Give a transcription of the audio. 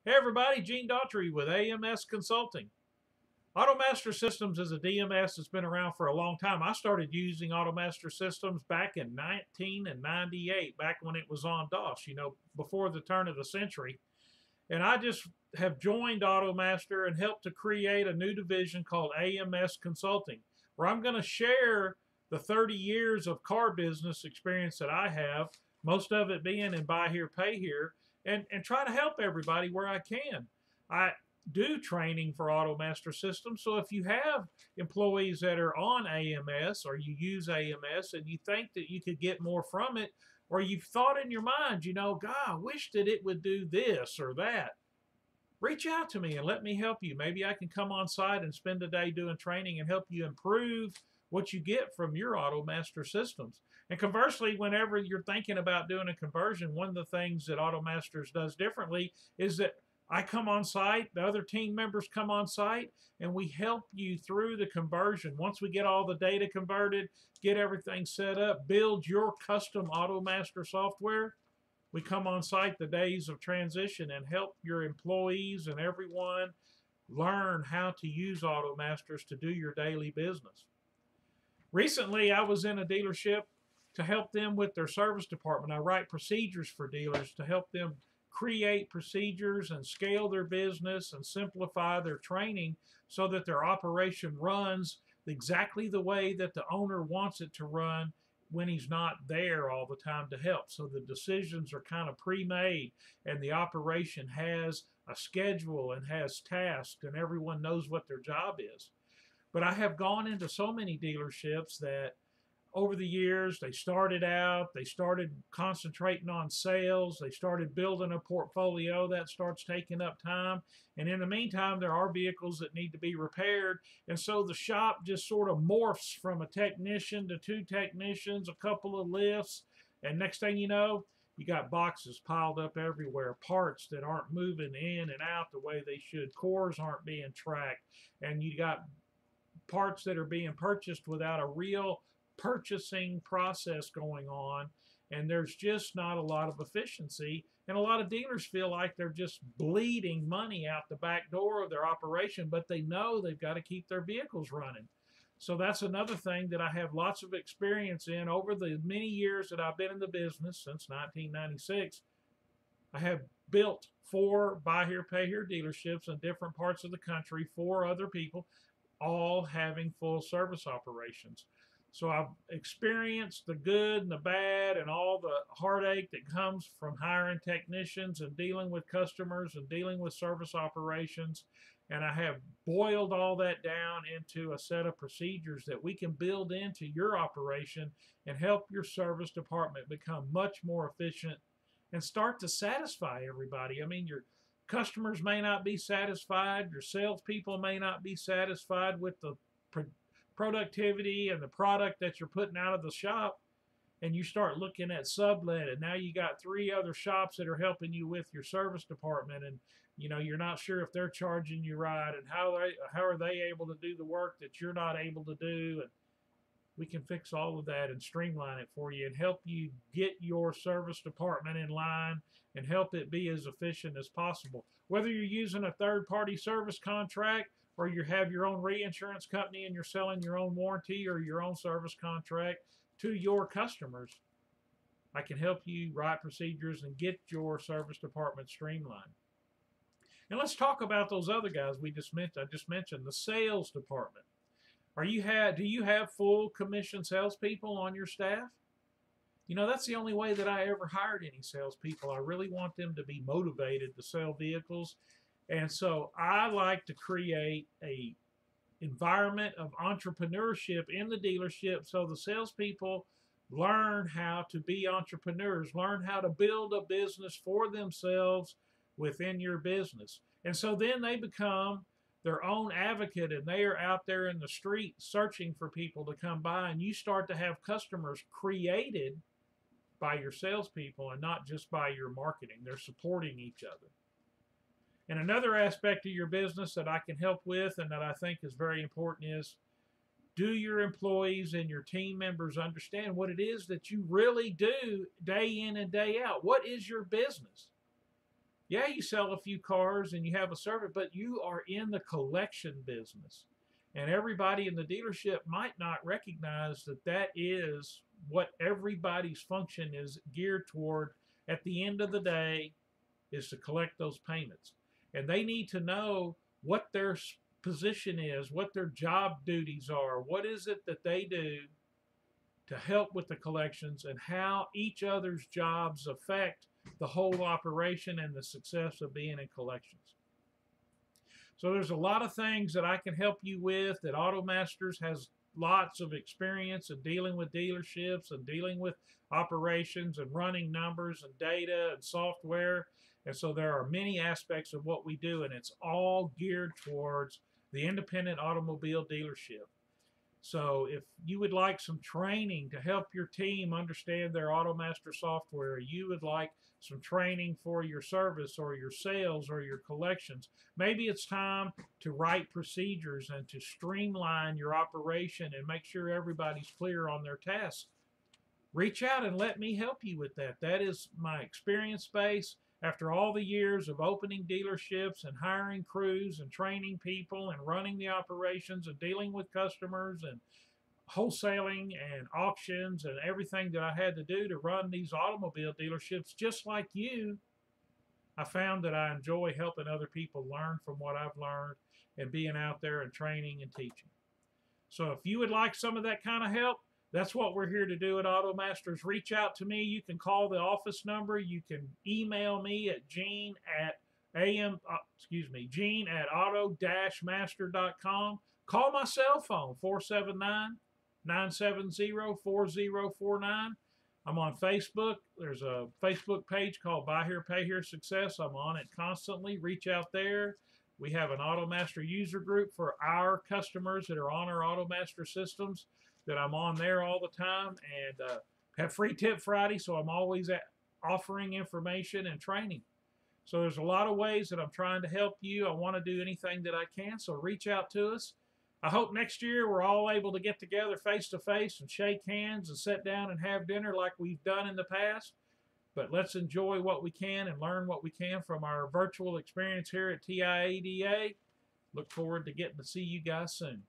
Hey everybody, Gene Daughtry with AMS Consulting. Automaster Systems is a DMS that's been around for a long time. I started using Automaster Systems back in 1998, back when it was on DOS, before the turn of the century. And I just have joined Automaster and helped to create a new division called AMS Consulting, where I'm going to share the 30 years of car business experience that I have, most of it being in buy here, pay here, and try to help everybody where I can. I do training for Automaster Systems, so if you have employees that are on AMS or you use AMS and you think that you could get more from it, or you've thought in your mind, God, I wish that it would do this or that, reach out to me and let me help you. Maybe I can come on site and spend a day doing training and help you improve what you get from your Automaster Systems. And conversely, whenever you're thinking about doing a conversion, one of the things that Automasters does differently is that I come on site, the other team members come on site, and we help you through the conversion. Once we get all the data converted, get everything set up, build your custom Automaster software, we come on site the days of transition and help your employees and everyone learn how to use Automasters to do your daily business. Recently, I was in a dealership to help them with their service department. I write procedures for dealers to help them create procedures and scale their business and simplify their training so that their operation runs exactly the way that the owner wants it to run when he's not there all the time to help. So the decisions are kind of pre-made and the operation has a schedule and has tasks and everyone knows what their job is. But I have gone into so many dealerships that over the years, they started concentrating on sales, they started building a portfolio. That starts taking up time. And in the meantime, there are vehicles that need to be repaired. And so the shop just sort of morphs from a technician to two technicians, a couple of lifts, and next thing you know, you got boxes piled up everywhere, parts that aren't moving in and out the way they should, cores aren't being tracked, and you got parts that are being purchased without a real purchasing process going on, and there's just not a lot of efficiency, and a lot of dealers feel like they're just bleeding money out the back door of their operation, but they know they've got to keep their vehicles running. So that's another thing that I have lots of experience in over the many years that I've been in the business since 1996. I have built 4 buy here pay here dealerships in different parts of the country for other people, all having full service operations. So I've experienced the good and the bad and all the heartache that comes from hiring technicians and dealing with customers and dealing with service operations. And I have boiled all that down into a set of procedures that we can build into your operation and help your service department become much more efficient and start to satisfy everybody. I mean, your customers may not be satisfied, your salespeople may not be satisfied with the productivity and the product that you're putting out of the shop, and you start looking at sublet, and now you got 3 other shops that are helping you with your service department, and you're not sure if they're charging you right, and how are they able to do the work that you're not able to do. And we can fix all of that and streamline it for you and help you get your service department in line and help it be as efficient as possible. Whether you're using a third-party service contract or you have your own reinsurance company and you're selling your own warranty or your own service contract to your customers, I can help you write procedures and get your service department streamlined. And let's talk about those other guys I just mentioned, the sales department. Do you have full commission salespeople on your staff? That's the only way that I ever hired any salespeople. I really want them to be motivated to sell vehicles. And so I like to create a environment of entrepreneurship in the dealership so the salespeople learn how to be entrepreneurs, learn how to build a business for themselves within your business. And so then they become their own advocate, and they are out there in the street searching for people to come by, and you start to have customers created by your salespeople and not just by your marketing. They're supporting each other. And another aspect of your business that I can help with and that I think is very important is, do your employees and your team members understand what it is that you really do day in and day out? What is your business? Yeah, you sell a few cars and you have a service, but you are in the collection business. And everybody in the dealership might not recognize that that is what everybody's function is geared toward at the end of the day, is to collect those payments. And they need to know what their position is, what their job duties are, what is it that they do to help with the collections, and how each other's jobs affect the whole operation and the success of being in collections. So there's a lot of things that I can help you with that AutoMasters has lots of experience in dealing with dealerships and dealing with operations and running numbers and data and software. And so there are many aspects of what we do, and it's all geared towards the independent automobile dealership. So if you would like some training to help your team understand their AutoMaster software, you would like some training for your service or your sales or your collections, maybe it's time to write procedures and to streamline your operation and make sure everybody's clear on their tasks, reach out and let me help you with that. That is my experience base. After all the years of opening dealerships and hiring crews and training people and running the operations and dealing with customers and wholesaling and auctions and everything that I had to do to run these automobile dealerships just like you, I found that I enjoy helping other people learn from what I've learned and being out there and training and teaching. So if you would like some of that kind of help, that's what we're here to do at AutoMasters. Reach out to me. You can call the office number. You can email me at Gene at auto-master.com. Call my cell phone, 479-970-4049. I'm on Facebook. There's a Facebook page called Buy Here, Pay Here Success. I'm on it constantly. Reach out there. We have an AutoMaster user group for our customers that are on our AutoMaster systems that I'm on there all the time, and have Free Tip Friday, so I'm always offering information and training. So there's a lot of ways that I'm trying to help you. I want to do anything that I can, so reach out to us. I hope next year we're all able to get together face to face and shake hands and sit down and have dinner like we've done in the past. But let's enjoy what we can and learn what we can from our virtual experience here at TIADA. Look forward to getting to see you guys soon.